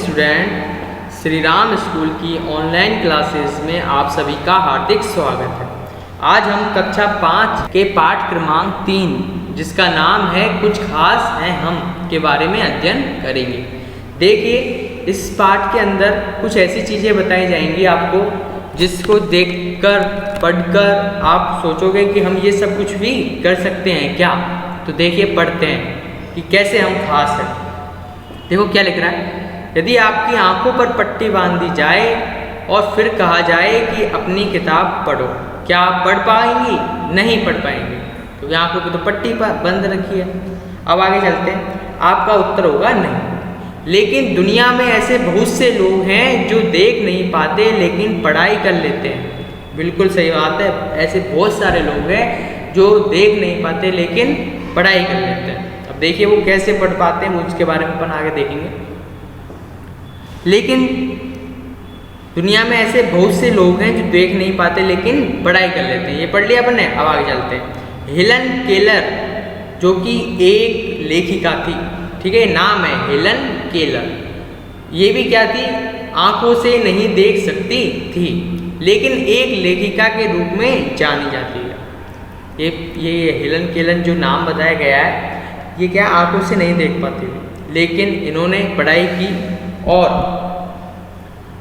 Student, Shri Ram school की online classes में आप सभी का हार्दिक स्वागत है। आज हम कक्षा 5 के पाठ क्रमांक 3 जिसका नाम है कुछ खास हैं हम के बारे में अध्ययन करेंगे। देखिए, इस पाठ के अंदर कुछ ऐसी चीज़ें बताई जाएंगी आपको जिसको देखकर पढ़कर आप सोचोगे कि हम ये सब कुछ भी कर सकते हैं क्या। तो देखिए, पढ़ते हैं कि कैसे हम खास हैं। देखो क्या लिख रहा है। यदि आपकी आंखों पर पट्टी बांध दी जाए और फिर कहा जाए कि अपनी किताब पढ़ो, क्या आप पढ़ पाएंगी? नहीं पढ़ पाएंगे, क्योंकि आंखों की तो पट्टी बंद रखी है। अब आगे चलते हैं। आपका उत्तर होगा नहीं। लेकिन दुनिया में ऐसे बहुत से लोग हैं जो देख नहीं पाते लेकिन पढ़ाई कर लेते हैं। बिल्कुल सही बात है। ऐसे बहुत सारे लोग हैं जो देख नहीं पाते लेकिन पढ़ाई कर लेते हैं। अब देखिए वो कैसे पढ़ पाते हैं, उसके बारे में अपन आगे देखेंगे। लेकिन दुनिया में ऐसे बहुत से लोग हैं जो देख नहीं पाते लेकिन पढ़ाई कर लेते हैं। ये पढ़ लिया अपन ने। अब आगे चलते हैं। हेलन केलर जो कि एक लेखिका थी, ठीक है, नाम है हेलन केलर। ये भी क्या थी? आंखों से नहीं देख सकती थी लेकिन एक लेखिका के रूप में जानी जाती है। ये हेलन केलर जो नाम बताया गया है, ये क्या आंखों से नहीं देख पाती थी लेकिन इन्होंने पढ़ाई की और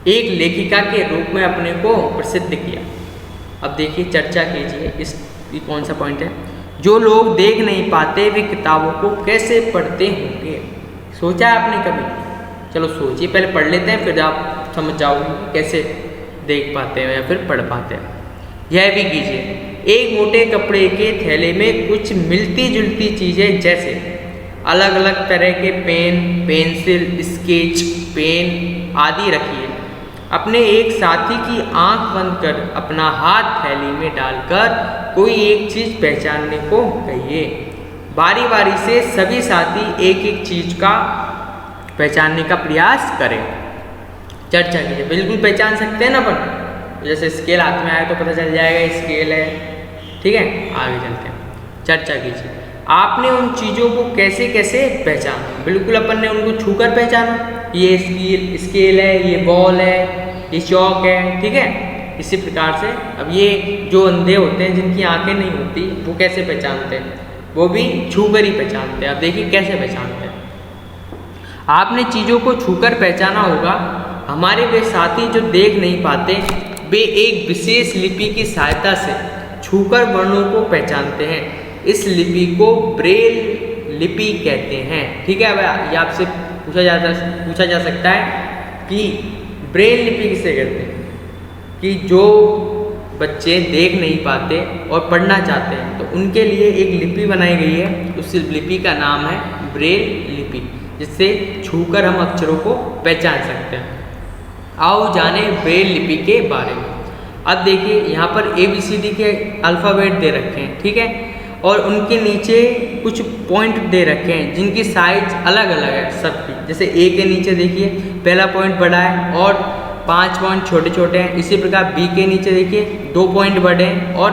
एक लेखिका के रूप में अपने को प्रसिद्ध किया। अब देखिए, चर्चा कीजिए। ये कौन सा पॉइंट है? जो लोग देख नहीं पाते वे किताबों को कैसे पढ़ते होंगे? सोचा है आपने कभी? चलो सोचिए, पहले पढ़ लेते हैं फिर आप समझ जाओगे कैसे देख पाते हैं या फिर पढ़ पाते हैं। यह भी कीजिए। एक मोटे कपड़े के थैले में कुछ मिलती जुलती चीज़ें जैसे अलग अलग तरह के पेन, पेंसिल, स्केच पेन आदि रखिए। अपने एक साथी की आंख बंद कर अपना हाथ थैली में डालकर कोई एक चीज़ पहचानने को कहिए। बारी बारी से सभी साथी एक एक चीज़ का पहचानने का प्रयास करें। चर्चा कीजिए। बिल्कुल पहचान सकते हैं ना अपन। जैसे स्केल हाथ में आए तो पता चल जाएगा स्केल है, ठीक है। आगे चलते हैं। चर्चा कीजिए। आपने उन चीज़ों को कैसे कैसे पहचाना? बिल्कुल अपन ने उनको छूकर पहचाना। ये स्केल है, ये बॉल है, ये चौक है, ठीक है। इसी प्रकार से अब ये जो अंधे होते हैं जिनकी आंखें नहीं होती वो कैसे पहचानते हैं? वो भी छूकर ही पहचानते हैं। अब देखिए कैसे पहचानते हैं। आपने चीज़ों को छूकर पहचाना होगा। हमारे वे साथी जो देख नहीं पाते वे एक विशेष लिपि की सहायता से छूकर वर्णों को पहचानते हैं। इस लिपि को ब्रेल लिपि कहते हैं, ठीक है। अब ये आपसे पूछा जा सकता है कि ब्रेल लिपि किसे कहते हैं? कि जो बच्चे देख नहीं पाते और पढ़ना चाहते हैं तो उनके लिए एक लिपि बनाई गई है। उस लिपि का नाम है ब्रेल लिपि, जिससे छूकर हम अक्षरों को पहचान सकते हैं। आओ जाने ब्रेल लिपि के बारे में। अब देखिए, यहाँ पर ABCD के अल्फ़ाबेट दे रखे हैं, ठीक है, और उनके नीचे कुछ पॉइंट दे रखे हैं जिनकी साइज अलग अलग है सबकी। जैसे A के नीचे देखिए पहला पॉइंट बड़ा है और 5 पॉइंट छोटे छोटे हैं। इसी प्रकार B के नीचे देखिए 2 पॉइंट बड़े हैं और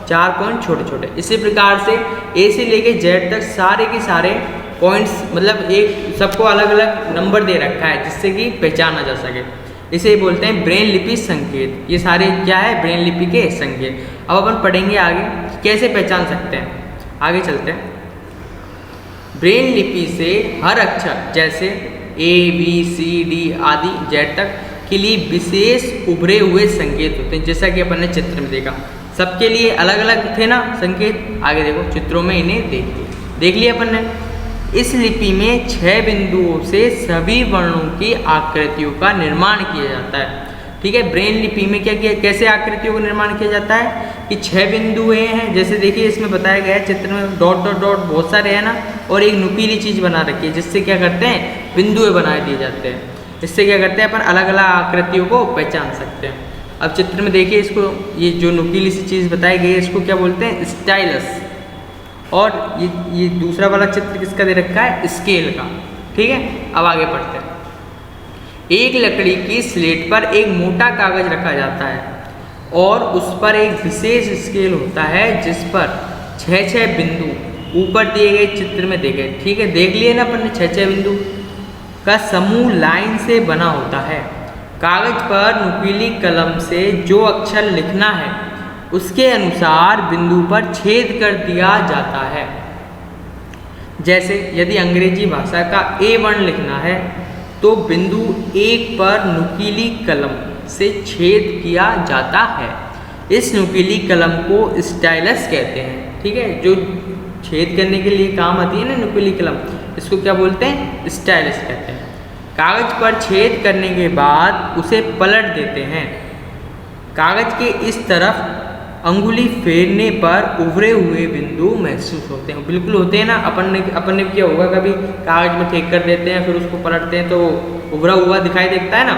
4 पॉइंट छोटे छोटे। इसी प्रकार से A से लेके Z तक सारे के सारे पॉइंट्स, मतलब एक सबको अलग अलग नंबर दे रखा है जिससे कि पहचाना जा सके। इसे बोलते हैं ब्रेल लिपि संकेत। ये सारे क्या है? ब्रेल लिपि के संकेत। अब अपन पढ़ेंगे आगे कैसे पहचान सकते हैं। आगे चलते हैं। ब्रेल लिपि से हर अक्षर जैसे ABCD आदि Z तक के लिए विशेष उभरे हुए संकेत होते हैं, जैसा कि अपन ने चित्र में देखा। सबके लिए अलग अलग थे ना संकेत। आगे देखो चित्रों में इन्हें देख लिया अपन ने। इस लिपि में 6 बिंदुओं से सभी वर्णों की आकृतियों का निर्माण किया जाता है, ठीक है। ब्रेल लिपि में कैसे आकृतियों का निर्माण किया जाता है कि 6 बिंदुएं हैं। जैसे देखिए इसमें बताया गया है चित्र में डॉट डॉट डॉट बहुत सारे हैं ना, और एक नुकीली चीज़ बना रखी है जिससे क्या करते हैं? बिंदुएं बना दिए जाते हैं। इससे क्या करते हैं अपन? अलग अलग आकृतियों को पहचान सकते हैं। अब चित्र में देखिए इसको, ये जो नुकीली सी चीज़ बताई गई है इसको क्या बोलते हैं? स्टाइलस। और ये दूसरा वाला चित्र किसका दे रखा है? स्केल का, ठीक है। अब आगे पढ़ते हैं। एक लकड़ी की स्लेट पर एक मोटा कागज रखा जाता है और उस पर एक विशेष स्केल होता है जिस पर 6 बिंदु ऊपर दिए गए चित्र में देखे, ठीक है। देख लिए ना अपन ने 6 बिंदु। का समूह लाइन से बना होता है। कागज पर नुकीली कलम से जो अक्षर लिखना है उसके अनुसार बिंदु पर छेद कर दिया जाता है। जैसे यदि अंग्रेजी भाषा का ए वर्ण लिखना है तो बिंदु 1 पर नुकीली कलम से छेद किया जाता है। इस नुकीली कलम को स्टाइलस कहते हैं। ठीक है, जो छेद करने के लिए काम आती है ना नुकीली कलम, इसको क्या बोलते हैं? स्टाइलस कहते हैं। कागज पर छेद करने के बाद उसे पलट देते हैं। कागज के इस तरफ अंगुली फेरने पर उभरे हुए बिंदु महसूस होते हैं। बिल्कुल होते हैं ना, अपन ने क्या होगा, कभी कागज में ठेक कर देते हैं, फिर उसको पलटते हैं तो उभरा हुआ दिखाई देता है ना।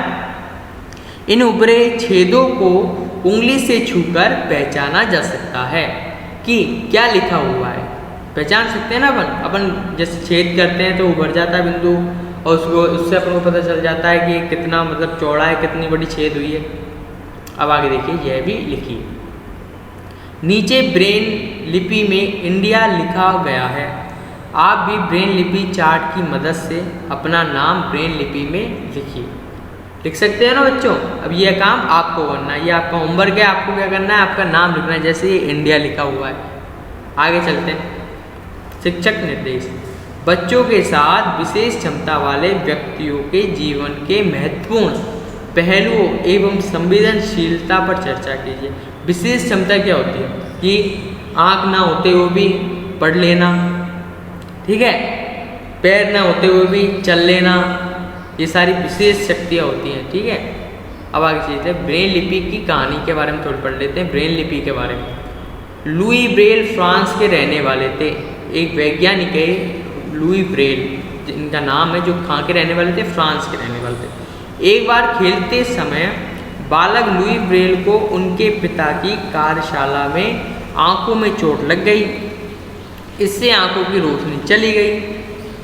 इन उभरे छेदों को उंगली से छूकर पहचाना जा सकता है कि क्या लिखा हुआ है। पहचान सकते हैं ना अपन जैसे छेद करते हैं तो उभर जाता है बिंदु, और उससे अपन को पता चल जाता है कि कितना मतलब चौड़ा है, कितनी बड़ी छेद हुई है। अब आगे देखिए, यह भी लिखिए। नीचे ब्रेन लिपि में इंडिया लिखा गया है। आप भी ब्रेन लिपि चार्ट की मदद से अपना नाम ब्रेन लिपि में लिखिए। लिख सकते हैं ना बच्चों। अब यह काम आपको करना है, ये आपका होमवर्क है। आपको क्या करना है? आपका नाम लिखना है, जैसे ये इंडिया लिखा हुआ है। आगे चलते हैं। शिक्षक निर्देश। बच्चों के साथ विशेष क्षमता वाले व्यक्तियों के जीवन के महत्वपूर्ण पहलुओं एवं संवेदनशीलता पर चर्चा कीजिए। विशेष क्षमता क्या होती है? कि आँख ना होते हुए भी पढ़ लेना, ठीक है, पैर ना होते हुए भी चल लेना, ये सारी विशेष शक्तियाँ होती हैं। ठीक है, अब आगे चलते हैं। ब्रेन लिपि की कहानी के बारे में थोड़ी पढ़ लेते हैं। ब्रेन लिपि के बारे में। लुई ब्रेल फ्रांस के रहने वाले थे। एक वैज्ञानिक है लुई ब्रेल, जिनका नाम है, जो कहाँ के रहने वाले थे? फ्रांस के रहने वाले थे। एक बार खेलते समय बालक लुई ब्रेल को उनके पिता की कार्यशाला में आंखों में चोट लग गई। इससे आंखों की रोशनी चली गई।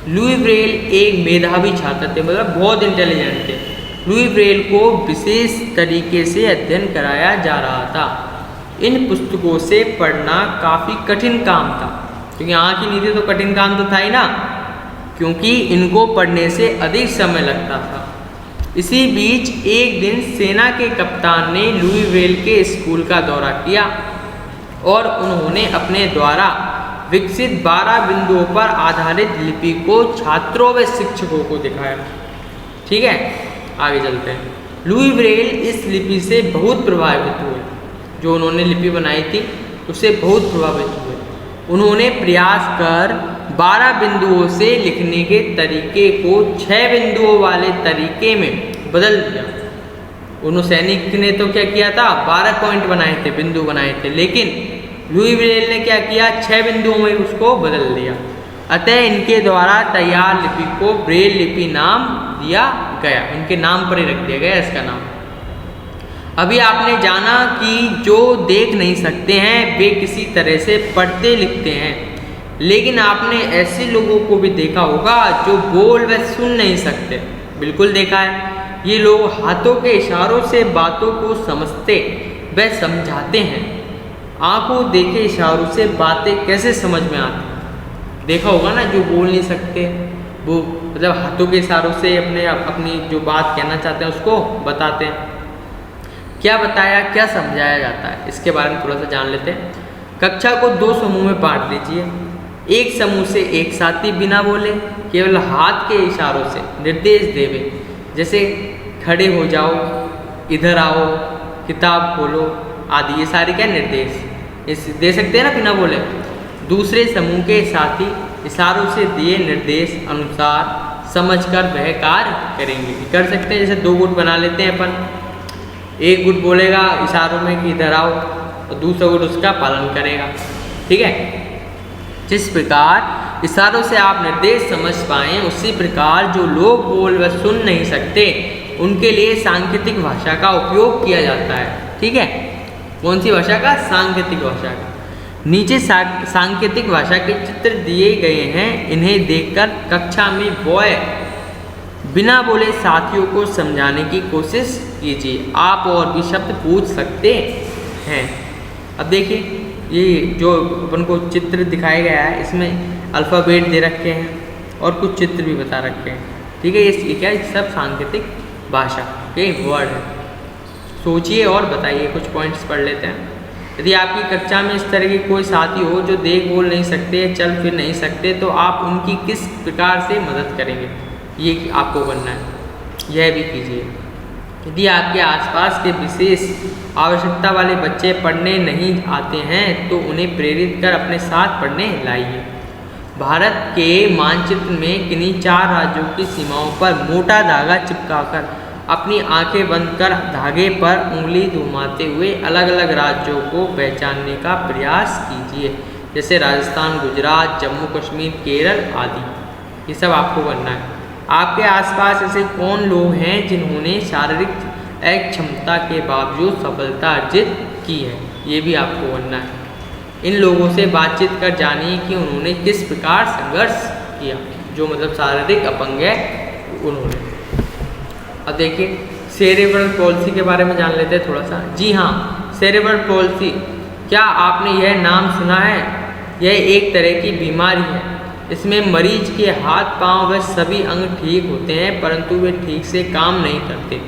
लुई ब्रेल एक मेधावी छात्र थे, मतलब बहुत इंटेलिजेंट थे। लुई ब्रेल को विशेष तरीके से अध्ययन कराया जा रहा था। इन पुस्तकों से पढ़ना काफ़ी कठिन काम था, क्योंकि आँख ही नहीं थी तो कठिन काम तो था ही ना, क्योंकि इनको पढ़ने से अधिक समय लगता था। इसी बीच एक दिन सेना के कप्तान ने लुई ब्रेल के स्कूल का दौरा किया और उन्होंने अपने द्वारा विकसित 12 बिंदुओं पर आधारित लिपि को छात्रों व शिक्षकों को दिखाया। ठीक है, आगे चलते हैं। लुई ब्रेल इस लिपि से बहुत प्रभावित हुए। जो उन्होंने लिपि बनाई थी उससे बहुत प्रभावित हुए। उन्होंने प्रयास कर 12 बिंदुओं से लिखने के तरीके को 6 बिंदुओं वाले तरीके में बदल दिया। उन्होंने सैनिक ने तो क्या किया था? 12 पॉइंट बनाए थे, बिंदु बनाए थे, लेकिन लुई ब्रेल ने क्या किया? 6 बिंदुओं में उसको बदल दिया। अतः इनके द्वारा तैयार लिपि को ब्रेल लिपि नाम दिया गया। उनके नाम पर ही रख दिया गया इसका नाम। अभी आपने जाना कि जो देख नहीं सकते हैं वे किसी तरह से पढ़ते लिखते हैं, लेकिन आपने ऐसे लोगों को भी देखा होगा जो बोल व सुन नहीं सकते। बिल्कुल देखा है। ये लोग हाथों के इशारों से बातों को समझते व समझाते हैं। आंखों देखे इशारों से बातें कैसे समझ में आती? देखा होगा ना, जो बोल नहीं सकते वो मतलब हाथों के इशारों से अपनी जो बात कहना चाहते हैं उसको बताते हैं। क्या बताया, क्या समझाया जाता है, इसके बारे में थोड़ा सा जान लेते हैं। कक्षा को 2 समूह में बांट दीजिए। एक समूह से एक साथी बिना बोले केवल हाथ के इशारों से निर्देश देवे, जैसे खड़े हो जाओ, इधर आओ, किताब खोलो आदि। ये सारे क्या निर्देश दे सकते हैं ना बिना बोले। दूसरे समूह के साथी इशारों से दिए निर्देश अनुसार समझकर वह कार्य करेंगे। कर सकते हैं, जैसे 2 गुट बना लेते हैं अपन। एक गुट बोलेगा इशारों में कि इधर आओ, और दूसरा गुट उसका पालन करेगा। ठीक है, जिस प्रकार इशारों से आप निर्देश समझ पाएँ, उसी प्रकार जो लोग बोल व सुन नहीं सकते उनके लिए सांकेतिक भाषा का उपयोग किया जाता है। ठीक है, कौन सी भाषा का? सांकेतिक भाषा का। नीचे सांकेतिक भाषा के चित्र दिए गए हैं। इन्हें देखकर कक्षा में बॉय बिना बोले साथियों को समझाने की कोशिश कीजिए। आप और भी शब्द पूछ सकते हैं। अब देखिए, ये जो अपन को चित्र दिखाया गया है, इसमें अल्फ़ाबेट दे रखे हैं और कुछ चित्र भी बता रखे हैं। ठीक है, ये क्या है, सब सांकेतिक भाषा के वर्ड है। सोचिए और बताइए, कुछ पॉइंट्स पढ़ लेते हैं। यदि आपकी कक्षा में इस तरह के कोई साथी हो जो देख बोल नहीं सकते, चल फिर नहीं सकते, तो आप उनकी किस प्रकार से मदद करेंगे, ये आपको करना है। यह भी कीजिए। यदि आपके आसपास के विशेष आवश्यकता वाले बच्चे पढ़ने नहीं आते हैं तो उन्हें प्रेरित कर अपने साथ पढ़ने लाइए। भारत के मानचित्र में किन्हीं 4 राज्यों की सीमाओं पर मोटा धागा चिपकाकर अपनी आंखें बंद कर धागे पर उंगली घुमाते हुए अलग अलग राज्यों को पहचानने का प्रयास कीजिए, जैसे राजस्थान, गुजरात, जम्मू कश्मीर, केरल आदि। ये सब आपको करना है। आपके आसपास ऐसे कौन लोग हैं जिन्होंने शारीरिक अक्षमता के बावजूद सफलता अर्जित की है, ये भी आपको करना है। इन लोगों से बातचीत कर जानिए कि उन्होंने किस प्रकार संघर्ष किया, जो मतलब शारीरिक अपंग है उन्होंने। अब देखिए, सेरेब्रल पॉलिसी के बारे में जान लेते हैं थोड़ा सा। जी हाँ, सेरेब्रल पॉलिसी, क्या आपने यह नाम सुना है? यह एक तरह की बीमारी है। इसमें मरीज के हाथ, पांव व सभी अंग ठीक होते हैं परंतु वे ठीक से काम नहीं करते।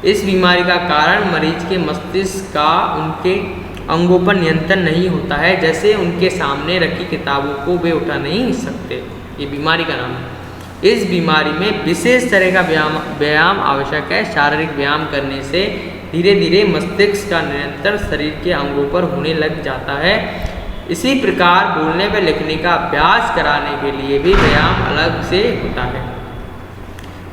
इस बीमारी का कारण मरीज के मस्तिष्क का उनके अंगों पर नियंत्रण नहीं होता है, जैसे उनके सामने रखी किताबों को वे उठा नहीं सकते। ये बीमारी का नाम है। इस बीमारी में विशेष तरह का व्यायाम आवश्यक है। शारीरिक व्यायाम करने से धीरे धीरे मस्तिष्क का नियंत्रण शरीर के अंगों पर होने लग जाता है। इसी प्रकार बोलने व लिखने का अभ्यास कराने के लिए भी व्यायाम अलग से होता है।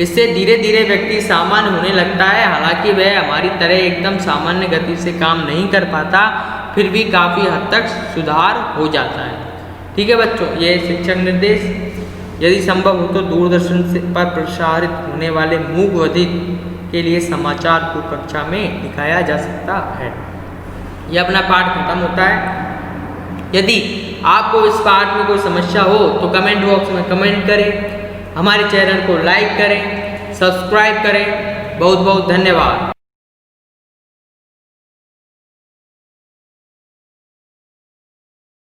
इससे धीरे धीरे व्यक्ति सामान्य होने लगता है। हालांकि वह हमारी तरह एकदम सामान्य गति से काम नहीं कर पाता, फिर भी काफ़ी हद तक सुधार हो जाता है। ठीक है बच्चों, ये शिक्षक निर्देश। यदि संभव हो तो दूरदर्शन पर प्रसारित होने वाले मूक बधिर के लिए समाचार को कक्षा में दिखाया जा सकता है। यह अपना पाठ खत्म होता है। यदि आपको इस पाठ में कोई समस्या हो तो कमेंट बॉक्स में कमेंट करें, हमारे चैनल को लाइक करें, सब्सक्राइब करें। बहुत बहुत धन्यवाद।